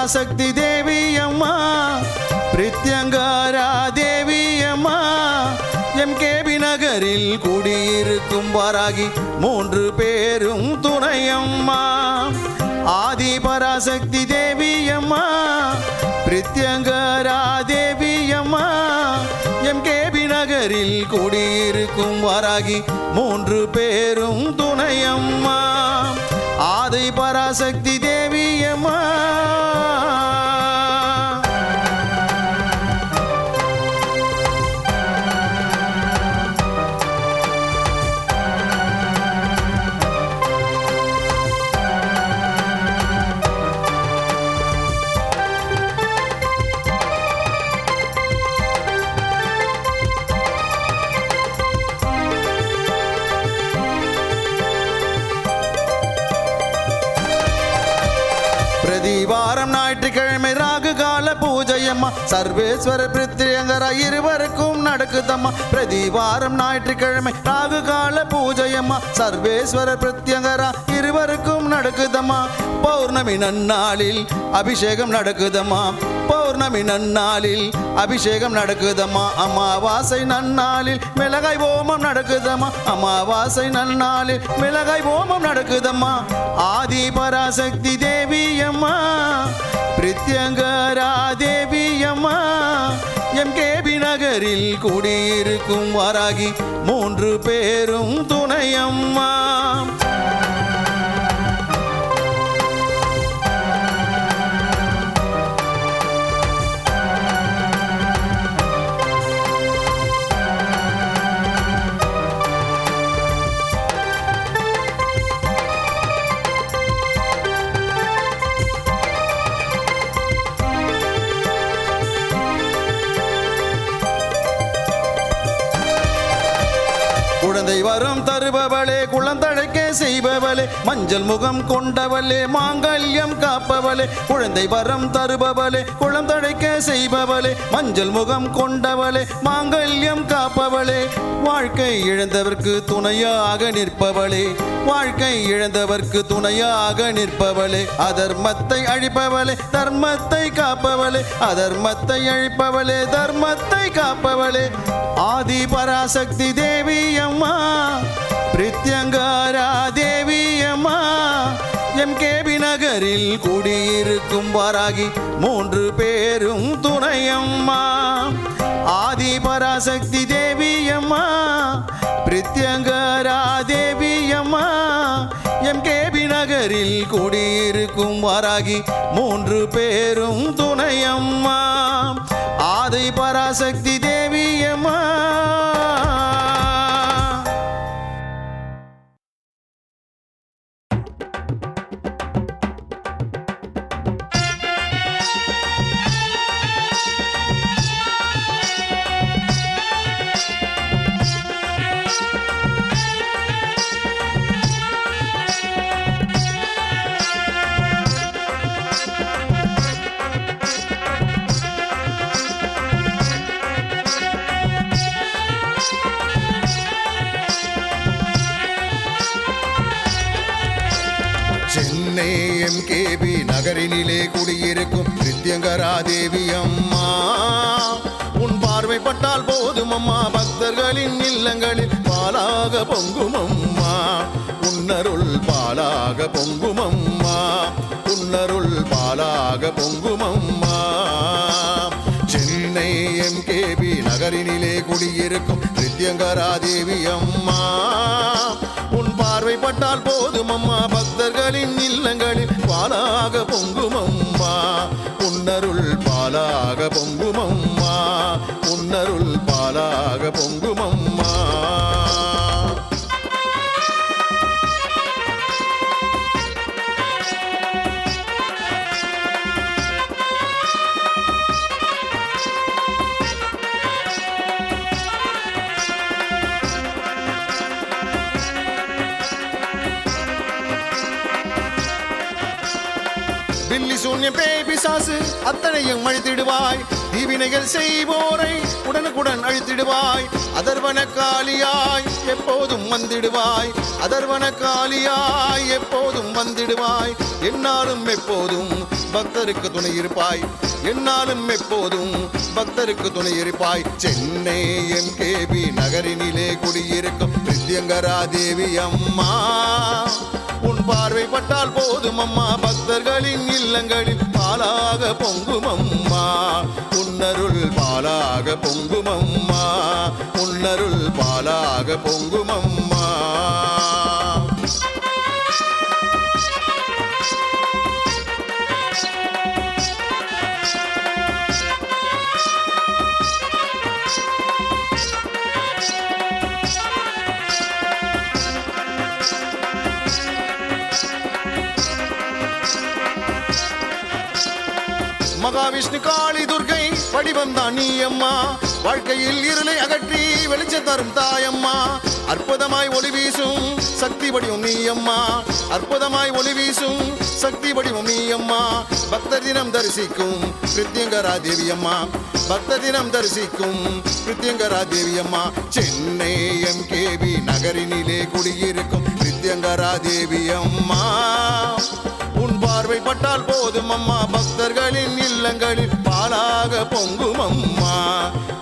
பராசக்தி தேவி அம்மா பிரித்யங்காரா தேவி அம்மா எம்கேபி நகரில் குடியிருக்கும் வாராகி 3 பேரும் துணையம்மா ஆதி பராசக்தி தேவி அம்மா பிரித்யங்காரா தேவி அம்மா எம்கேபி நகரில் குடியிருக்கும் வாராகி 3 பேரும் துணையம்மா ஆதி பராசக்தி தேவி அம்மா வாரம் ஞாயிற்றுக்கிழமை ராகு கால பூஜையம்மா சர்வேஸ்வர பிரித்யங்கரா இருவருக்கும் நடக்குதம்மா பிரதிவாரம் ஞாயிற்றுக்கிழமை ராகு கால பூஜையம்மா சர்வேஸ்வர பிரித்யங்கரா இருவருக்கும் நடக்குதம்மா பௌர்ணமி நன்னாளில் அபிஷேகம் நடக்குதம்மா பௌர்ணமி நன்னாளில் அபிஷேகம் நடக்குதம்மா அமாவாசை நன்னாளில் மிளகாய் ஓமம் நடக்குதம்மா அமாவாசை நன்னாளில் மிளகாய் ஓமம் நடக்குதம்மா ஆதி பராசக்தி தேவி அம்மா பிரித்யங்கரா தேவி அம்மா எம்கேபி நகரில் குடியிருக்கும் வாராகி 3 பேரும் துணையம்மா குழந்தை வரம் தருபவளே குழந்தழைக்க செய்பவளே மஞ்சள் முகம் கொண்டவளே மாங்கல்யம் காப்பவளே குழந்தை வரம் தருபவளே குழந்தழைக்க செய்பவளே மஞ்சள் முகம் கொண்டவளே மாங்கல்யம் காப்பவளே வாழ்க்கை இழந்தவர்க்கு துணையாக நிற்பவளே வாழ்க்கை இழந்தவர்க்கு துணையாக நிற்பவளே அதர்மத்தை அழிப்பவளே தர்மத்தை காப்பவளே அதர்மத்தை அழிப்பவளே தர்மத்தை காப்பவளே ஆதி பராசக்தி தேவி அம்மா பிரித்யங்கரா தேவி அம்மா எம்கேபி நகரில் குடியிருக்கும் வாராகி 3 பேரும் துணையம்மா ஆதி பராசக்தி தேவி அம்மா பிரித்யங்கரா தேவி அம்மா எம்கேபி நகரில் குடியிருக்கும் வாராகி 3 பேரும் துணையம்மா ஆதி பராசக்தி தேவி அம்மா சென்னை எம்கேபி நகரினிலே குடியிருக்கும் பிரித்யங்கரா தேவி அம்மா உன் பார்வைப்பட்டால் போதும் அம்மா பக்தர்களின் இல்லங்களில் பாலாக பொங்கும் அம்மா உன்னருள் பாலாக பொங்கும் அம்மா உன்னருள் பாலாக பொங்கும் அம்மா சென்னை எம்கேபி நகரினிலே குடியிருக்கும் பிரித்யங்கரா தேவி அம்மா உன் பார்வைப்பட்டால் போதும் அம்மா பக்தர்களின் இல்லங்களில் பாலாக பொங்கும் அம்மா உன்னருள் பாலாக பொங்கும் அம்மா உன்னருள் பாலாக பொங்கும் அம்மா பில்லி சூன்யம் பேய் பிசாசு அத்தனையும் அழித்திடுவாய் தீவினைகள் செய்வோரை உடனுக்குடன் அழித்திடுவாய். அதர்வன காளியாய் எப்போதும் வந்திடுவாய். அதர்வன காளியாய் எப்போதும் வந்திடுவாய். என்னாலும் எப்போதும் பக்தருக்கு துணை இருப்பாய். என்னாலும் எப்போதும் பக்தருக்கு துணை இருப்பாய். சென்னை MKB நகரினிலே குடியிருக்கும் பிரித்யங்கரா தேவி அம்மா, உன் பார்வைப்பட்டால் போதும் அம்மா, பக்தர்களின் இல்லங்களில் பாலாக பொங்கும் அம்மா. உன்னருள் பாலாக பொங்கும் அம்மா. உன்னருள் பாலாக பொங்கும் அம்மா. மகாவிஷ்ணு காளி துர்கை வடிவம் தான் நீ அம்மா. வாழ்க்கையில் இருளை அகற்றி வெளிச்சம் தரும் தாயம்மா. அற்புதமாய் ஒளி வீசும் சக்தி வடிவம் நீ அம்மா. அற்புதமாய் ஒளி வீசும் சக்தி வடிவம் நீ அம்மா. பக்தர் தினம் தரிசிக்கும் பிரித்யங்கரா தேவி அம்மா. பக்தர் தினம் தரிசிக்கும் பிரித்யங்கரா தேவி அம்மா. சென்னை MKB நகரினிலே குடியிருக்கும் பிரித்யங்கரா தேவி அம்மா, உன் பார்வைப்பட்டால் போதும் அம்மா, பக்தர்களின் இல்லங்களில் பாலாக பொங்கும் அம்மா.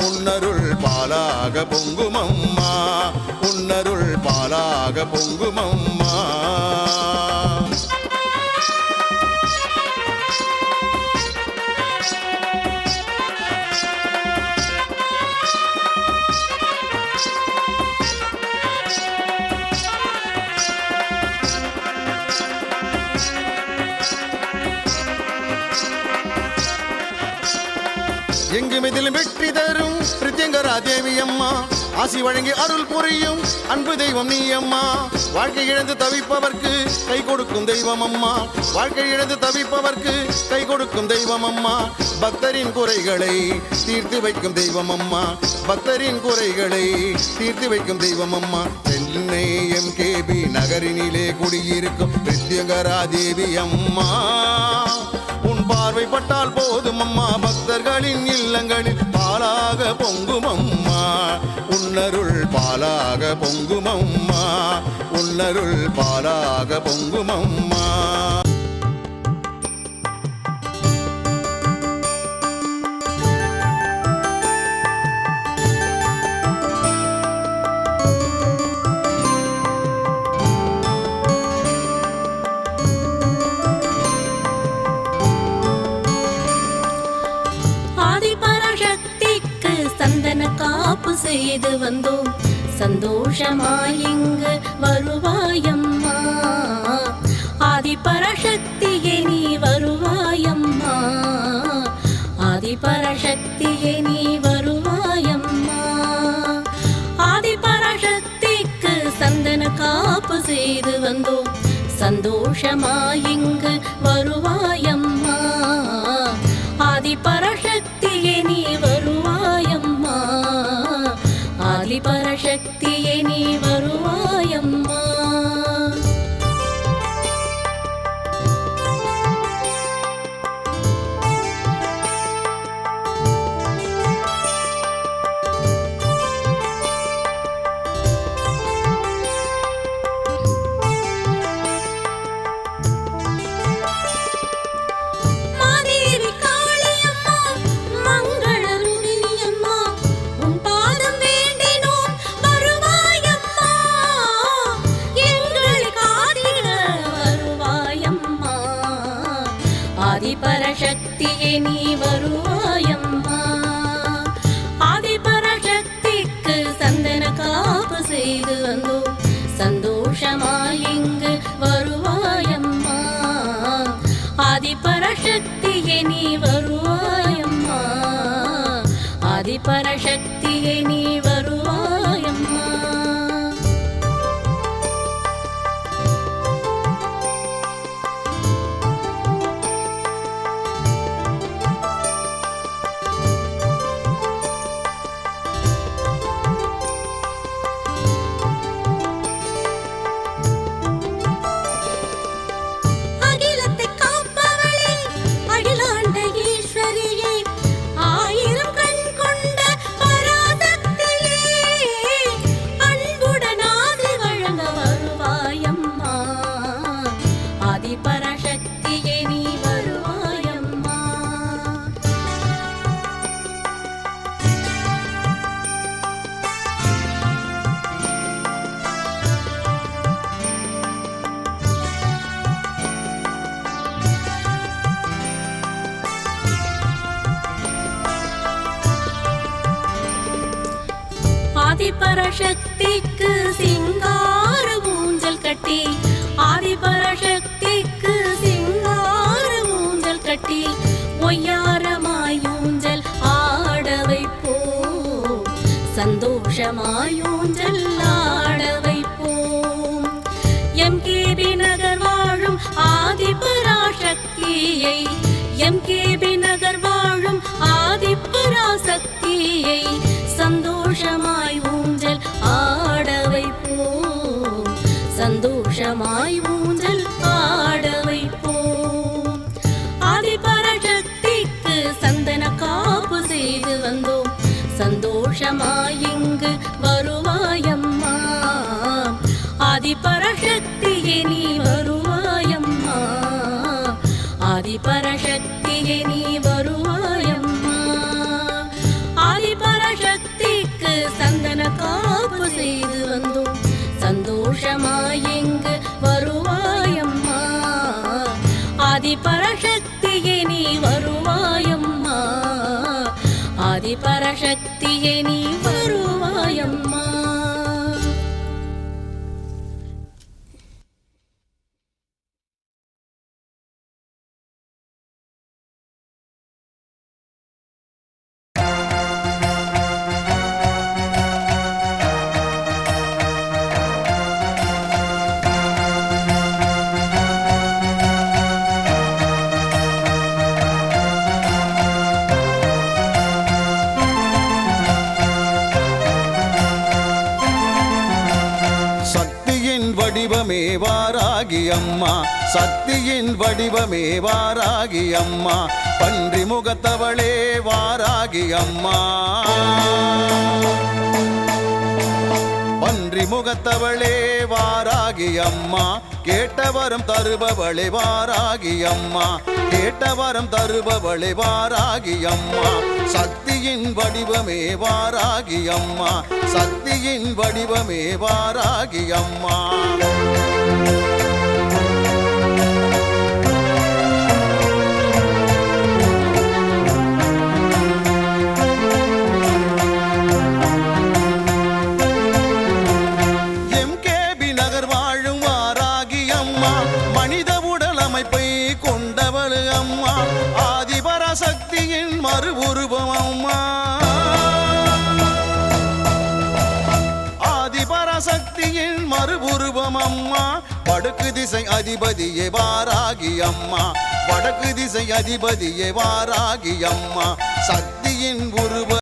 உன்னருள் பாலாக பொங்கும் அம்மா. உன்னருள் பாலாக பொங்கும் அம்மா. எங்கும் இதிலும் வெற்றி தரும் பிரித்யங்கரா தேவி அம்மா. ஆசி வழங்கி அருள் புரியும் அன்பு தெய்வம் நீ அம்மா. வாழ்க்கை இழந்து தவிப்பவர்க்கு கை கொடுக்கும் தெய்வம் அம்மா. வாழ்க்கை இழந்து தவிப்பவர்க்கு கை கொடுக்கும் தெய்வம் அம்மா. பக்தரின் குறைகளை தீர்த்து வைக்கும் தெய்வம் அம்மா. பக்தரின் குறைகளை தீர்த்து வைக்கும் தெய்வம் அம்மா. சென்னை MKB நகரினிலே குடியிருக்கும் பிரித்யங்கரா தேவி அம்மா, உன் பார்வைப்பட்டால் போதும் அம்மா, பக்தர்களின் இல்லங்களில் பாலாக பொங்கும் அம்மா. உன்னருள் பாலாக பொங்கும் அம்மா. உன்னருள் பாலாக பொங்கும் அம்மா. காப்பு செய்து வந்தோம், சந்தோஷமாய் இங்கு வருவாயம்மா. ஆதிபராசக்தியே நீ வருவாயம்மா. ஆதிபராசக்தியே நீ வருவாயம்மா. ஆதிபராசக்திக்கு சந்தன காப்பு செய்து வந்தோம், சந்தோஷமாய் இங்கு வருவாயம்மா. ஆதிபராசக்தியே நீ வருவாயம்மா. ஆதிபராசக்தியே நீ வருவாயம்மா. ஆதிபராசக்தியே நீ வருவாயம்மா. ஆதிபராசக்திக்கு சந்தன காப்பு செய்து வந்தோம், சந்தோஷமாய் இங்கு வருவாயம்மா. ஆதிபராசக்தியே நீ வருவாயம்மா. ஆதிபராசக்தியே நீ வருவாயம்மா. அகிலத்தை காப்பவளே, அகிலாண்ட ஈஸ்வரியே, ஆயிரம் ஆதிபராசக்திக்கு சிங்கார ஊஞ்சல் கட்டி ஆதிபராசக்திக்கு சிங்கார ஊஞ்சல் கட்டி ஒய்யாரமாய் ஊஞ்சல் ஆட வைப்போம் சந்தோஷமாய் ஊஞ்சல் ஆட வைப்போம் எம்கேபி நகர் வாழும் ஆதிபராசக்தியை எம்கேபி நகர் வாழும் ஆதிபராசக்தியை சந்தோஷமாய் ஊஞ்சல் ஆட வைப்போம் சந்தோஷமாய் ஊஞ்சல் ஆட வைப்போம் ஆதிபராசக்திக்கு சந்தன காப்பு செய்து வந்தோம் சந்தோஷமாய் இங்கு வருவாயம்மா ஆதிபராசக்தியே நீ வருவாயம்மா ஆதிபராசக்தியே நீ வருவாயம்மா ஆதிபராசக்திக்கு சந்தன காப்பு செய்து வந்தோம் சந்தோஷமாய் இங்கு வருவாயம்மா ஆதிபராசக்தியே நீ வருவாயம்மா ஆதிபராசக்தியே நீ வருவாயம்மா. வடிவமே வாராகி அம்மா சக்தியின் வடிவமே வாராகி அம்மா பன்றி முகத்தவளே வாராகி அம்மா பன்றி முகத்தவளே வாராகி அம்மா கேட்டவரம் தருபவளே வாராகி அம்மா கேட்டவரம் தருபவளே வாராகி அம்மா சக்தியின் வடிவமே வாராகி அம்மா சக்தியின் வடிவமே வாராகி அம்மா எம்கேபி நகர் வாழும் வாராகி அம்மா மனித உடல் அமைப்பை கொண்டவள் அம்மா ஆதிபராசக்தியின் மறு உருவம் அம்மா ஆதிபராசக்தியின் மறு உருவம் அம்மா வடக்கு திசை அதிபதியே வாராகி அம்மா வடக்கு திசை அதிபதியே வாராகி அம்மா சக்தியின் உருவ